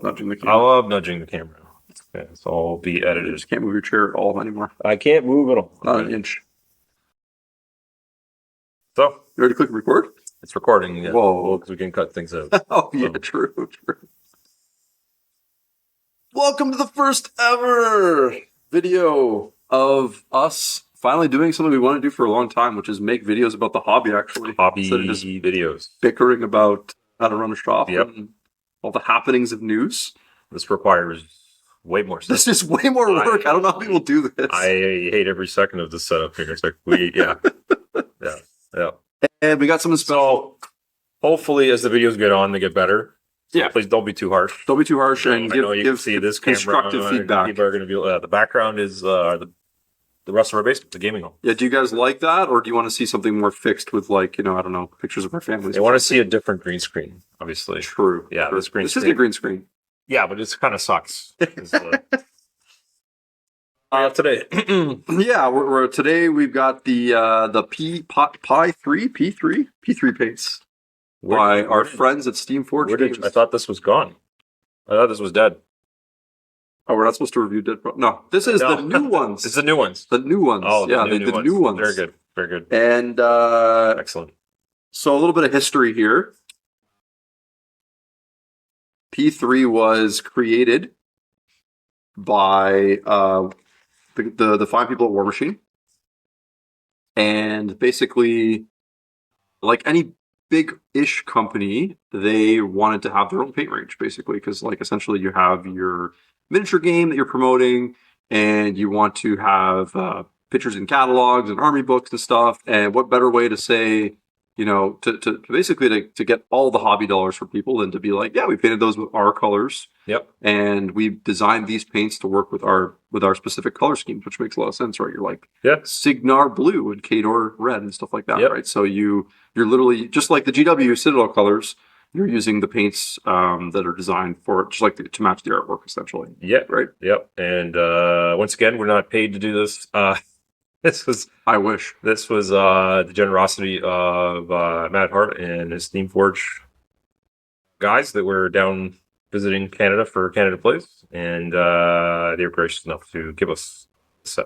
love nudging the I camera. love nudging the camera. Okay, so I'll be You edited. just can't move your chair at all anymore. I can't move at all. Not an inch. So You already click record? it's recording. Yeah. Whoa. Well, because we can cut things out. Oh, yeah, true. Welcome to the first ever video of us finally doing something we want to do for a long time, which is make videos about the hobby, actually. Hobby Instead of just videos. bickering about how to run a shop Yep. and all the happenings of news. This requires way more stuff. This is way more work. I don't know how people do this. I hate every second of this setup here. It's like yeah. And we got something special. So hopefully, as the videos get on, they get better. So Yeah. please don't be too harsh. Don't be too harsh and I know you give can see this constructive camera. feedback. People are going to be. The background is the rest of our basement, the gaming hall. Yeah, do you guys like that, or do you want to see something more fixed with, like, I don't know, pictures of our families? They want to see a different green screen, obviously. True. Yeah, true. this green This screen. is a green screen. Yeah, but it kind of sucks. Today. Yeah, we're today we've got the P3 paints by our friends at Steamforge Games. I thought this was gone. I thought this was dead. Oh, we're not supposed to review Dead Pro. No, this is the new ones. It's the new ones. The new ones. Oh, yeah, the new ones. Very good. Very good. And Excellent. so a little bit of history here. P3 was created by the fine people at War Machine, and basically, like any big-ish company, they wanted to have their own paint range, basically, because, like, essentially you have your miniature game that you're promoting, and you want to have pictures in catalogs and army books and stuff. And what better way to say, to basically to get all the hobby dollars for people than to be like, yeah, we painted those with our colors. Yep. And we designed these paints to work with our specific color schemes, which makes a lot of sense, right? You're like, Signar blue and Kador red and stuff like that, right? So you're literally just like the GW Citadel colors. You're using the paints that are designed for just like to match the artwork, essentially. Yeah. Right. Yep. And once again, we're not paid to do this. I wish. This was the generosity of Matt Hart and his Steamforge guys that were down visiting Canada for Canada Plays, and they were gracious enough to give us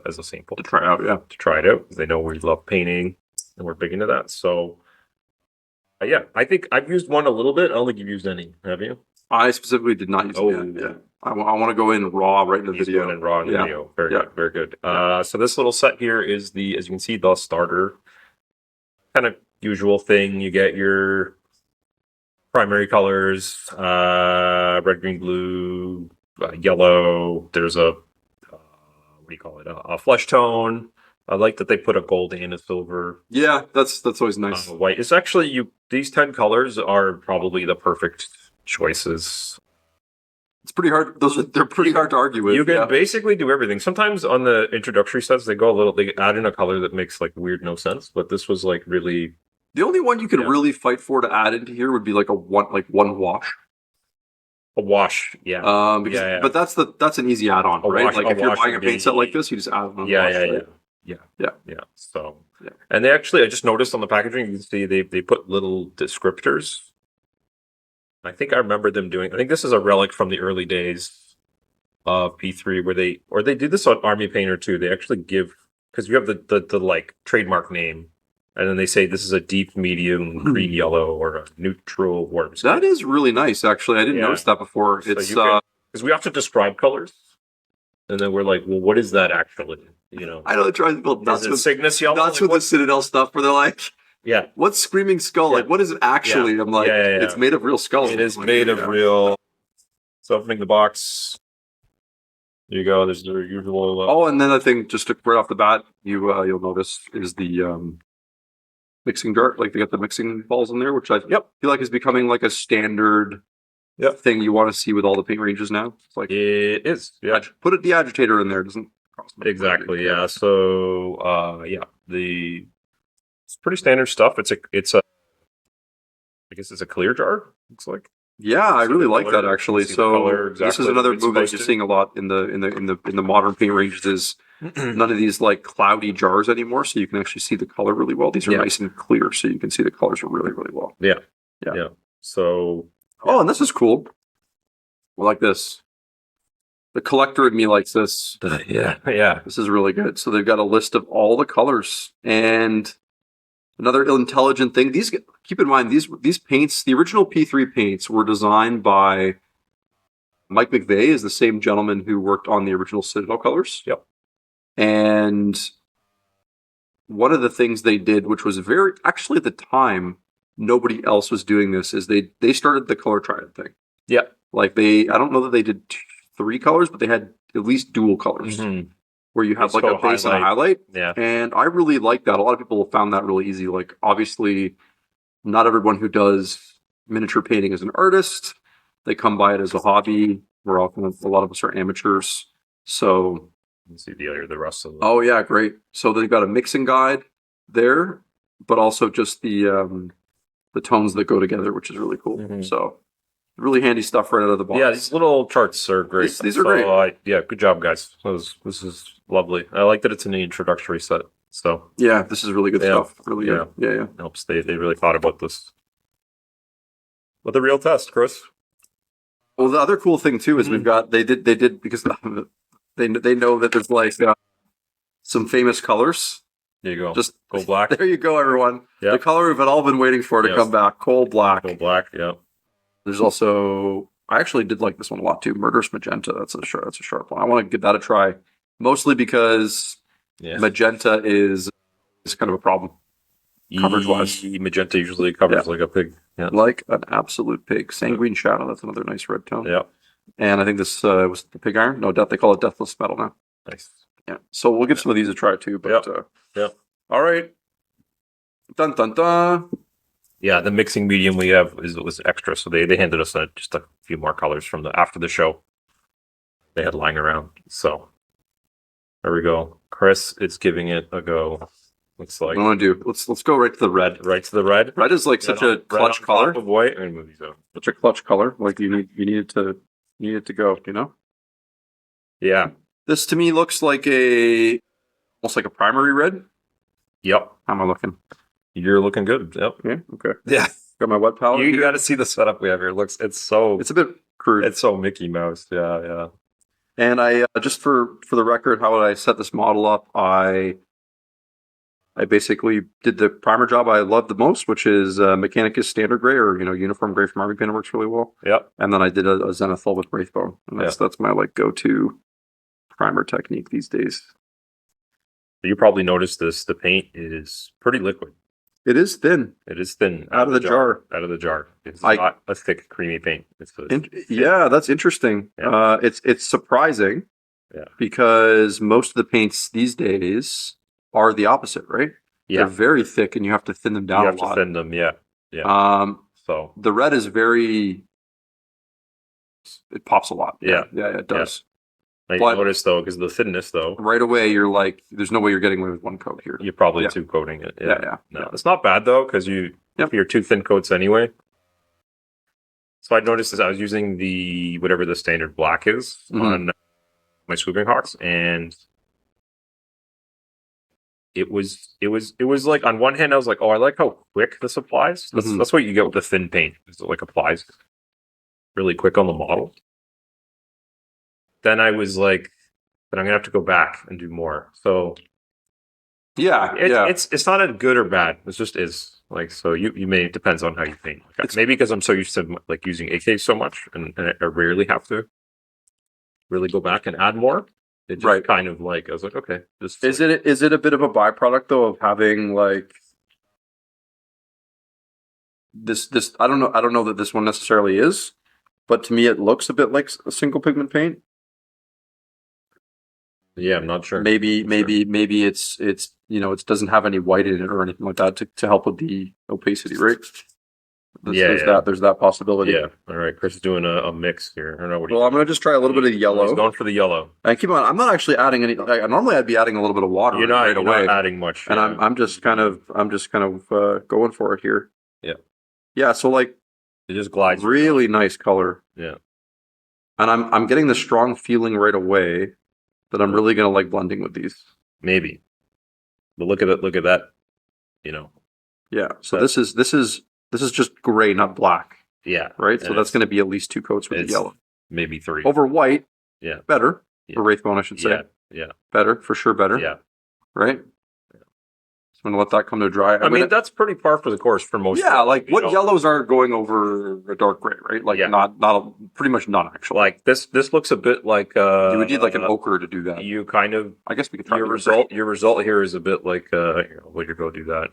as a sample To try out, yeah. to try it out. They know we love painting, and we're big into that. So, yeah, I think I've used one a little bit. I don't think you've used any, have you? I specifically did not use it yet. Yeah. I want to go in raw right in the He's video. going in raw in the video. Very good, very good. So this little set here is as you can see, the starter. Kind of usual thing. You get your primary colors, red, green, blue, yellow. There's a, what do you call it? A flesh tone. I like that they put a gold and a silver. Yeah, that's always nice. White. It's actually, these 10 colors are probably the perfect choices. It's pretty hard. They're pretty hard to argue with. You can basically do everything. Sometimes on the introductory sets, they add in a color that makes like weird no sense. But this was like really. The only one you could really fight for to add into here would be like one wash. A wash, yeah. But that's an easy add-on, right? Like if you're buying a paint set like this, you just add on. Yeah. So, and they actually, I just noticed on the packaging, you can see they put little descriptors. I think I remember them doing. I think this is a relic from the early days of P3, where they do this on Army Painter too. They actually give, because you have the like trademark name, and then they say this is a deep, medium, green, yellow, or a neutral warm. That is really nice, actually. I didn't notice that before. It's because we have to describe colors, and then we're like, well, what is that actually? I know they're trying to build nuts with Cygnus yellow, nuts with the Citadel stuff, where they're like, yeah, what's Screaming Skull? Like, what is it actually? I'm like, it's made of real skulls. It is made of real. So opening the box. There you go. There's the usual. Oh, and then I think just right off the bat, you'll notice is the mixing jar. Like they got the mixing balls in there, which I feel like is becoming like a standard thing you want to see with all the paint ranges now. It's like it is. Yeah, put the agitator in there. It doesn't cost much. Exactly. Yeah. So it's pretty standard stuff. It's a I guess it's a clear jar. Looks like. Yeah, I really like that actually. So this is another move that you're seeing a lot in the modern paint ranges. Is none of these like cloudy jars anymore, so you can actually see the color really well. These are nice and clear, so you can see the colors really, really well. Yeah. So and this is cool. like this. The collector in me likes this. Yeah. This is really good. So they've got a list of all the colors. And another intelligent thing, keep in mind, these paints, the original P3 paints were designed by Mike McVeigh, is the same gentleman who worked on the original Citadel colors. Yep. And one of the things they did, which was actually at the time, nobody else was doing this, is they started the color triad thing. Yeah. Like I don't know that they did 3 colors, but they had at least dual colors where you have like a base and a highlight. Yeah. And I really like that. A lot of people have found that really easy. Like obviously not everyone who does miniature painting is an artist. They come by it as a hobby. A lot of us are amateurs. So you see the rest of them. Oh yeah, great. So they've got a mixing guide there, but also just the tones that go together, which is really cool. So really handy stuff right out of the box. Yeah, these little charts are great. These are great. Yeah, good job, guys. This is lovely. I like that it's in the introductory set. So yeah, this is really good stuff. Really good. Yeah. Helps. They really thought about this. But the real test, Chris. Well, the other cool thing too is we've got they did because they know that there's like some famous colors. There you go. Just Coal black. There you go, everyone. Yep. The color we've all been waiting for to come back. Coal black. Coal black. Yeah. There's also, I actually did like this one a lot too. Murderous magenta. That's a sharp one. I want to give that a try, mostly because magenta is kind of a problem coverage wise. Magenta usually covers like a pig. Yeah. Like an absolute pig. Sanguine shadow. That's another nice red tone. Yeah. And I think this was the pig iron. No, they call it deathless metal now. Nice. Yeah. So we'll give some of these a try too. But all right. Dun dun dun. Yeah, the mixing medium we have was extra, so they handed us just a few more colors from after the show. They had lying around, so there we go. Chris is giving it a go. Looks like what do I want to do? Let's go right to the red. Right to the red. Red is like such a clutch color. Of white. I'm gonna move these out. Such a clutch color. Like you need it to go. You know. Yeah. This to me looks like almost like a primary red. Yep. How am I looking? You're looking good. Yep. Yeah. Okay. Yeah. Got my wet palette. You got to see the setup we have here. It's a bit crude. It's so Mickey Mouse. Yeah. And I just for the record, how would I set this model up? I basically did the primer job I love the most, which is Mechanicus Standard Gray or Uniform Gray from Army Painter works really well. Yep. And then I did a Zenithal with Wraithbone, and that's my like go-to primer technique these days. You probably noticed this. The paint is pretty liquid. It is thin. It is thin. Out of the jar. Out of the jar. It's not a thick, creamy paint. Yeah, that's interesting. Yeah. It's surprising. Yeah. Because most of the paints these days are the opposite, right? Yeah. They're very thick, and you have to thin them down a lot. You have to thin them, yeah. So the red is it pops a lot. Yeah. Yeah, it does. I noticed though, because of the thinness though. Right away, you're like, there's no way you're getting away with one coat here. You're probably two coating it. Yeah. No, it's not bad though, because you're two thin coats anyway. So I noticed as I was using whatever the standard black is on my Swooping Hawks, and it was like on one hand I was like, oh, I like how quick this applies. That's what you get with the thin paint. It like applies really quick on the model. Then I was like, but I'm gonna have to go back and do more. So it's not a good or bad. It just is like, so it depends on how you paint. Like, maybe because I'm so used to like using AK so much and I rarely have to really go back and add more. It just kind of like, I was like, okay. Is it a bit of a byproduct though of having like this I don't know that this one necessarily is, but to me it looks a bit like a single pigment paint. Yeah, I'm not sure. Maybe it's it doesn't have any white in it or anything like that to help with the opacity, right? There's that possibility. Yeah. All right, Chris is doing a mix here. I don't know what. I'm gonna just try a little bit of the yellow. He's going for the yellow. And keep on. I'm not actually adding any. Normally, I'd be adding a little bit of water you're right away. Not adding much. And I'm just kind of going for it here. Yeah. Yeah. So like, it just glides. Really nice color. Yeah. And I'm getting the strong feeling right away that I'm really gonna like blending with these. Maybe. But look at it. Look at that. Yeah. So this is just gray, not black. Yeah. Right. So that's going to be at least two coats with the yellow. maybe 3. Over white, Yeah. better. Yeah. Or Wraithbone, I should say. Yeah. Better, for sure better. Yeah. Right? So I'm going to let that come to dry. I mean, that's pretty par for the course for most. Yeah, like what yellows aren't going over a dark gray, right? Like pretty much none actually. Like this looks a bit like you would need like an ochre to do that. You kind of, I guess we could try your result here is a bit like would you go do that?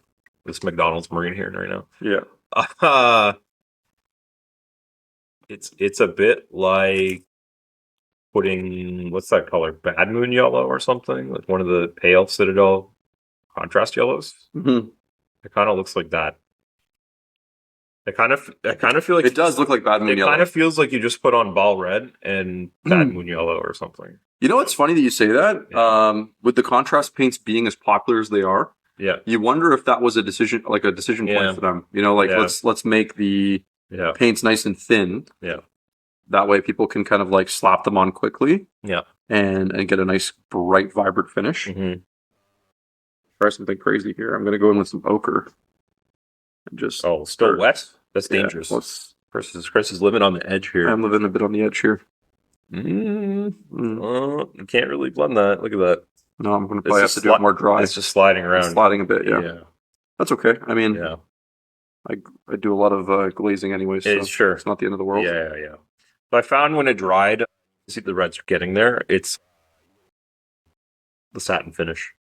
This McDonald's marine here right now. Yeah. It's a bit like putting, what's that color? Bad Moon yellow or something? Like one of the pale Citadel contrast yellows. Mm-hmm. It kind of looks like that. I kind of feel like it does look like Bad Moon yellow. It kind of feels like you just put on Ball Red and Bad Moon yellow or something. You know, it's funny that you say that. Yeah. With the contrast paints being as popular as they are, yeah, you wonder if that was a decision point for them. You know, like let's make the paints nice and thin. Yeah. That way people can kind of like slap them on quickly. Yeah. And get a nice bright, vibrant finish. Mm-hmm. Try something crazy here. I'm gonna go in with some ochre. And just still wet? That's dangerous. Chris is living on the edge here. I'm living a bit on the edge here. You can't really blend that. Look at that. No, I'm gonna probably have to do it more dry. It's just sliding around. Sliding a bit, yeah. That's okay. I mean, I do a lot of glazing anyway, so it's not the end of the world. Yeah. But I found when it dried, you see the reds are getting there. It's the satin finish.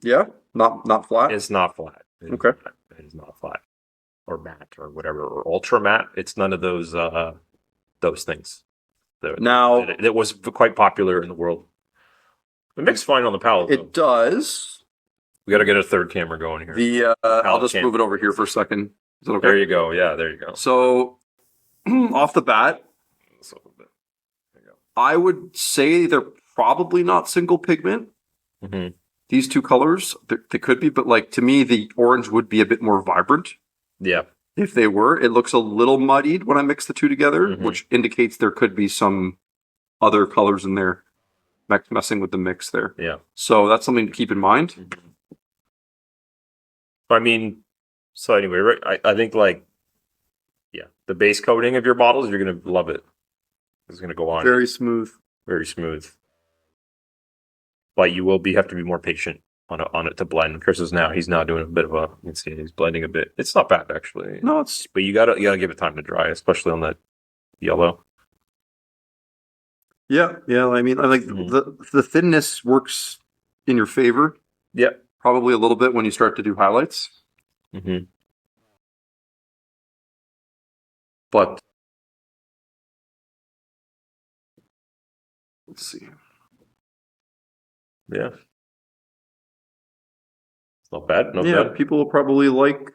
Yeah, not flat. It's not flat. Okay, it is not flat or matte or whatever or ultra matte. It's none of those things. Now it was quite popular in the world. It makes fine on the palette. It does. We got to get a third camera going here. I'll just move it over here for a second. Is that okay? There you go. Yeah, there you go. So off the bat, I would say they're probably not single pigment. Mm-hmm. These two colors, they could be, but like to me, the orange would be a bit more vibrant. Yeah. If they were, it looks a little muddied when I mix the two together, which indicates there could be some other colors in there messing with the mix there. Yeah. So that's something to keep in mind. Mm-hmm. I mean, so anyway, right, I think like, the base coating of your bottles, you're going to love it. It's going to go on. Very smooth. Very smooth. But you will have to be more patient on it to blend. Chris is he's now doing a bit of you can see he's blending a bit. It's not bad actually. No, but you gotta give it time to dry, especially on that yellow. Yeah. I mean, I like the thinness works in your favor. Yeah. Probably a little bit when you start to do highlights. Mm-hmm. But let's see. Yeah. It's not bad. Not bad. People will probably like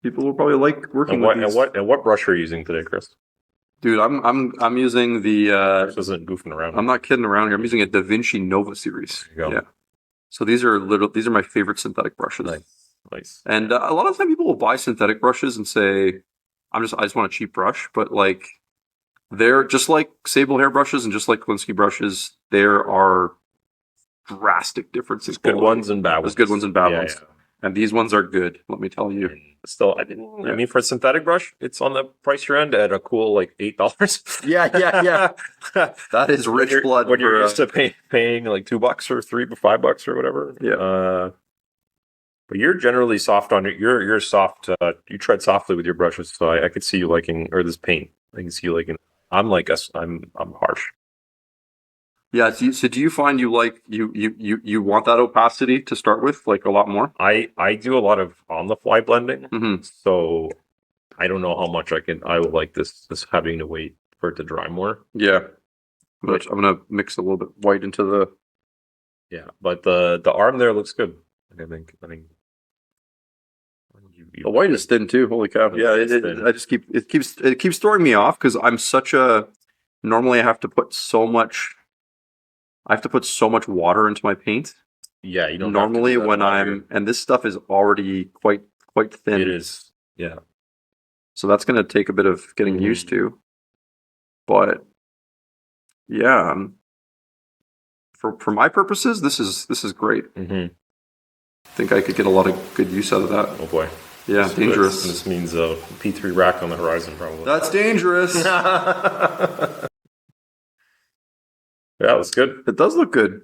working with these. And what brush are you using today, Chris? Dude, I'm using the Chris isn't goofing around. I'm not kidding around here. I'm using a Da Vinci Nova series. There you go. Yeah. So these are my favorite synthetic brushes. Nice. And a lot of time people will buy synthetic brushes and say, I just want a cheap brush, but like they're just like sable hair brushes and just like Klinsky brushes, there are drastic differences. Good ones and bad ones. There's good ones and bad ones. Yeah. And these ones are good, let me tell you. And still, I mean, for a synthetic brush, it's on the price end at a cool like $8. Yeah. That is rich blood. When you're used to paying like $2 or $3 or $5 or whatever. Yeah. But you're generally soft on it. You're soft. You tread softly with your brushes, so I could see you liking, or this paint. I can see you liking. I'm harsh. Yeah. So do you find you like you want that opacity to start with, like a lot more? I do a lot of on the fly blending, so I don't know how much I will like this having to wait for it to dry more. Yeah. But I'm gonna mix a little bit white into the. Yeah, but the arm there looks good. I think. The white is thin too. Holy cow! Yeah, it keeps throwing me off because I'm such a. Normally, I have to put so much water into my paint. Yeah, you don't. Normally, when and this stuff is already quite thin. It is. Yeah. So that's going to take a bit of getting used to. But yeah, for my purposes, this is great. Mm-hmm. I think I could get a lot of good use out of that. Oh boy. Yeah, so dangerous. This means a P3 rack on the horizon, probably. That's dangerous. Yeah, that's good. It does look good.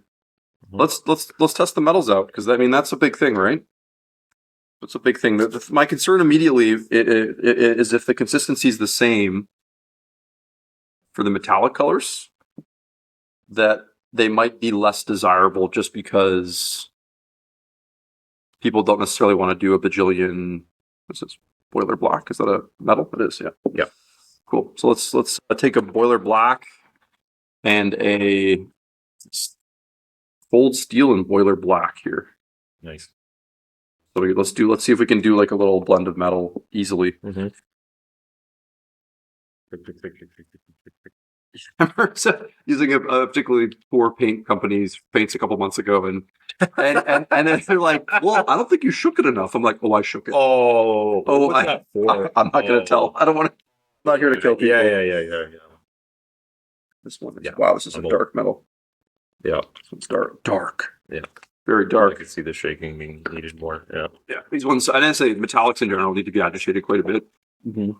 Let's test the metals out, because I mean that's a big thing, right? That's a big thing. My concern immediately is if the consistency is the same for the metallic colors, that they might be less desirable just because people don't necessarily want to do a bajillion. What's this? Boiler black? Is that a metal? It is. Yeah. Yeah. Cool. So let's take a boiler black and a cold steel and boiler black here. Nice. So let's see if we can do like a little blend of metal easily. Mm-hmm. I remember using a particularly poor paint company's paints a couple months ago, and then they're like, "Well, I don't think you shook it enough." I'm like, "Oh, I shook it." Oh, I'm not going to tell. I don't want to. I'm not here to kill people. Yeah. This one is, Yeah. wow, this is a dark metal. Yeah. This one's dark. Yeah. Very I dark. could see the shaking being needed more. Yeah. Yeah. These ones, I didn't say metallics in general need to be agitated quite a bit. Mm-hmm.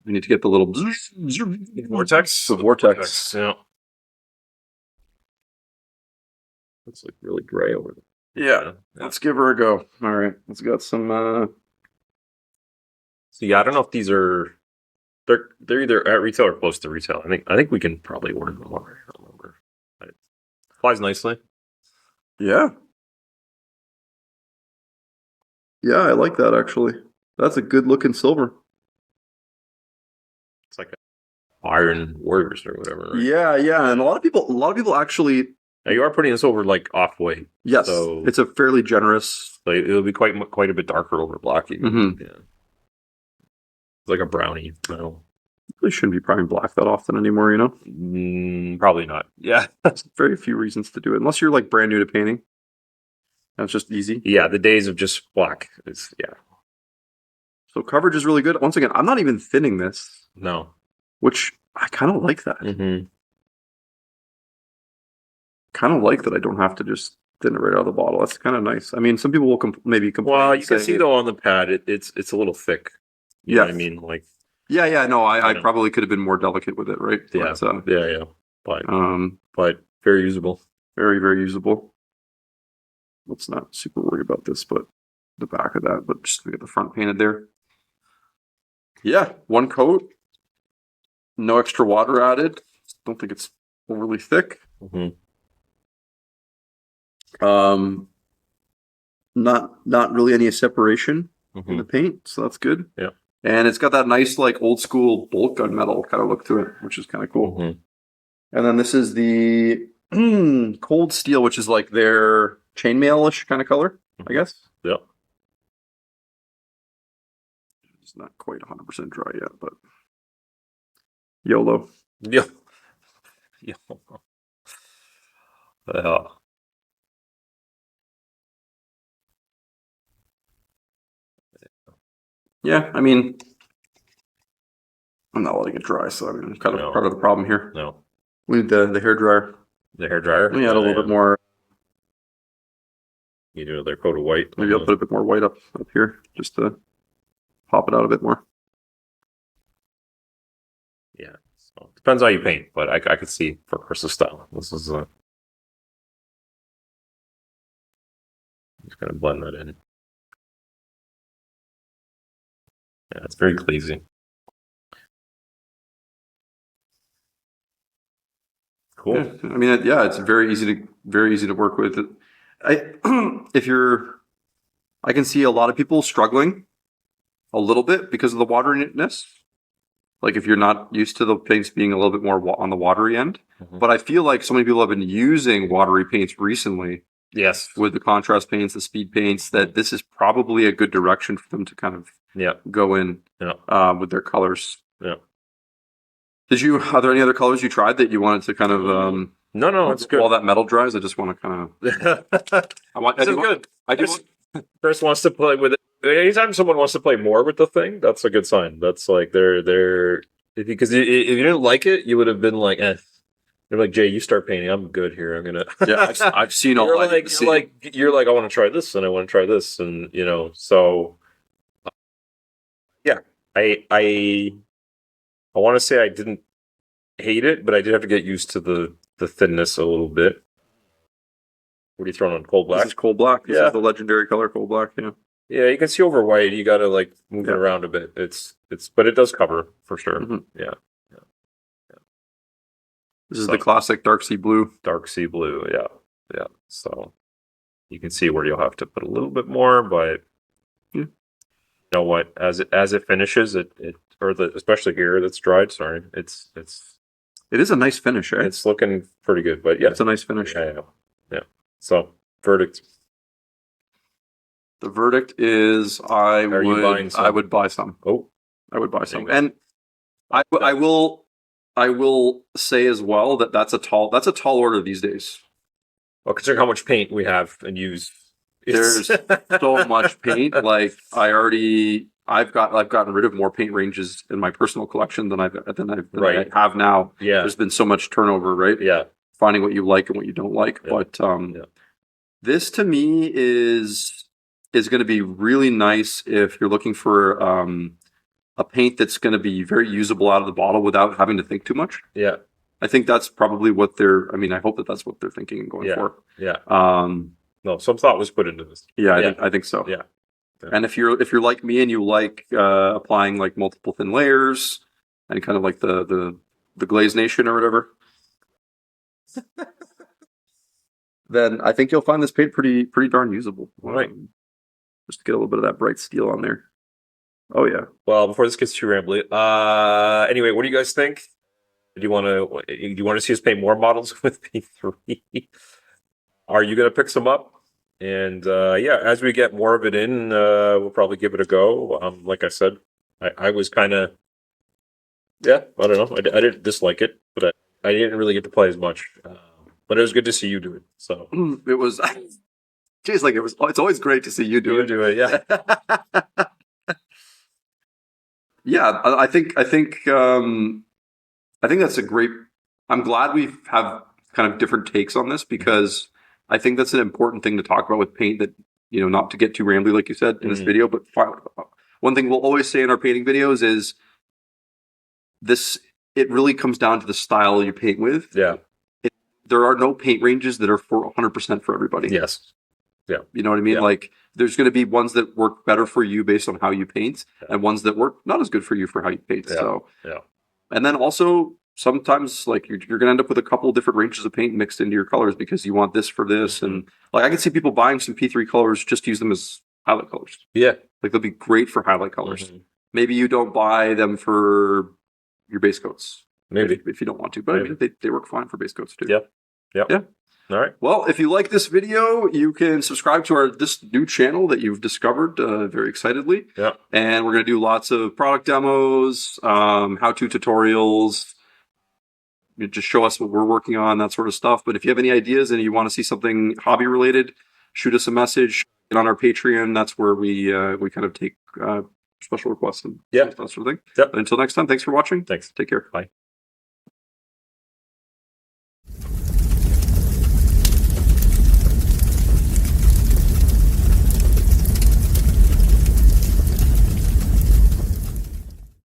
We need to get the little vortex. The vortex. Yeah. Looks like really gray over there. Yeah. Let's give her a go. All right. Let's got some. So yeah, I don't know if these are. They're either at retail or close to retail. I think we can probably order them already. I don't remember. It flies nicely. Yeah. Yeah, I like that actually. That's a good looking silver. It's like Iron Warriors or whatever. Right? Yeah, and a lot of people actually. Now you are putting this over like off white. Yes, so it's a fairly generous. Like it'll be quite a bit darker over black. Mm-hmm. Yeah, it's like a brownie metal. Really shouldn't be priming black that often anymore, you know. Probably not. Yeah, very few reasons to do it unless you're like brand new to painting. That's just easy. Yeah, the days of just black. So coverage is really good. Once again, I'm not even thinning this. No. Which I kind of like that. Mm-hmm. Kind of like that I don't have to just thin it right out of the bottle. That's kind of nice. I mean, some people will maybe complain. Well, you can see though on the pad, it's a little thick. You know what I mean? Like. Yeah. No, I probably could have been more delicate with it, right? Yeah. But, But very usable. Very, very usable. Let's not super worry about this, but the back of that, but just to get the front painted there. Yeah, one coat. No extra water added. Don't think it's overly thick. Mm-hmm. Not really any separation mm-hmm. in the paint, so that's good. Yeah. And it's got that nice like old school bolt gun metal kind of look to it, which is kind of cool. Mm-hmm. And then this is the cold steel, which is like their chainmail-ish kind of color, I guess. Yeah. It's not quite 100% dry yet, but YOLO. Yeah. Yeah, I mean, I'm not letting it dry, so I mean, I'm kind of part of the problem here. No. We need the hair dryer. The hair dryer? We add a little bit more. You do another coat of white. Maybe I'll put a bit more white up here, just to pop it out a bit more. Yeah. So depends how you paint, but I could see for Chris's style. This is just gonna blend that in. Yeah, it's very glazy. Cool. Yeah, I mean, it's very easy to work with. I can see a lot of people struggling a little bit because of the wateriness. Like if you're not used to the paints being a little bit more on the watery end. Mm-hmm. But I feel like so many people have been using watery paints recently. Yes. With the contrast paints, the speed paints, that this is probably a good direction for them to kind of go in with their colors. Yeah. Are there any other colors you tried that you wanted to kind of No, it's good. While that metal dries, I just want to kind of Chris wants to play with it. Anytime someone wants to play more with the thing, that's a good sign. That's like they're because if you didn't like it, you would have been like, eh. They're like, Jay, you start painting. I'm good here. I'm gonna. Yeah, I've seen all. You're like, I want to try this, and I want to try this, and so. Yeah, I want to say I didn't hate it, but I did have to get used to the thinness a little bit. What are you throwing on cold black? This is cold black. This Yeah. is the legendary color cold black. Yeah. Yeah, you can see over white. You got to like move it around a bit. But it does cover for sure. Yeah. This is the classic dark sea blue. Dark sea blue. Yeah. So you can see where you'll have to put a little bit more, but you know what? As it finishes, especially here that's dried. Sorry, it is a nice finish. Eh? It's looking pretty good, but yeah, it's a nice finish. Yeah. So verdict. The verdict is I would buy some. Oh, I would buy some, and I will say as well that that's a tall order these days. Well, considering how much paint we have and use, there's so much paint. Like I've gotten rid of more paint ranges in my personal collection than I have now. Yeah, there's been so much turnover, right? Yeah, finding what you like and what you don't like. Yeah. But this to me is going to be really nice if you're looking for a paint that's going to be very usable out of the bottle without having to think too much. Yeah. I think that's probably what I hope that that's what they're thinking and going for. Yeah. No, some thought was put into this. Yeah, I think so. Yeah. And if you're like me and you like applying like multiple thin layers and kind of like the Glaze Nation or whatever, then I think you'll find this paint pretty darn usable. Right. Just to get a little bit of that bright steel on there. Oh yeah. Well, before this gets too rambly, anyway, what do you guys think? Do you want to see us paint more models with P3? Are you going to pick some up? And as we get more of it in, we'll probably give it a go. Like I said, I was kind of, I don't know. I didn't dislike it, but I didn't really get to play as much. But it was good to see you do it. So it was. Geez, like it's always great to see you do it. Yeah. Yeah, I think that's a great. I'm glad we have kind of different takes on this because I think that's an important thing to talk about with paint. That not to get too rambly, like you said in this video, but one thing we'll always say in our painting videos is this. It really comes down to the style you paint with. Yeah. There are no paint ranges that are for 100% for everybody. Yes. Yeah. You know what I mean? Yeah. Like there's going to be ones that work better for you based on how you paint and ones that work not as good for you for how you paint. Yeah. So, and then also sometimes like you're going to end up with a couple different ranges of paint mixed into your colors because you want this for this. And like, I can see people buying some P3 colors, just use them as highlight colors. Yeah. Like they'll be great for highlight colors. Maybe you don't buy them for your base coats. Maybe if you don't want to, but I mean, they work fine for base coats too. Yeah. Yeah. All right. Well, if you like this video, you can subscribe to this new channel that you've discovered very excitedly. Yeah. And we're going to do lots of product demos, how-to tutorials, just show us what we're working on, that sort of stuff. But if you have any ideas and you want to see something hobby related, shoot us a message. Get on our Patreon. That's where we kind of take special requests and that sort of thing. Yep. But until next time, thanks for watching. Thanks. Take care. Bye.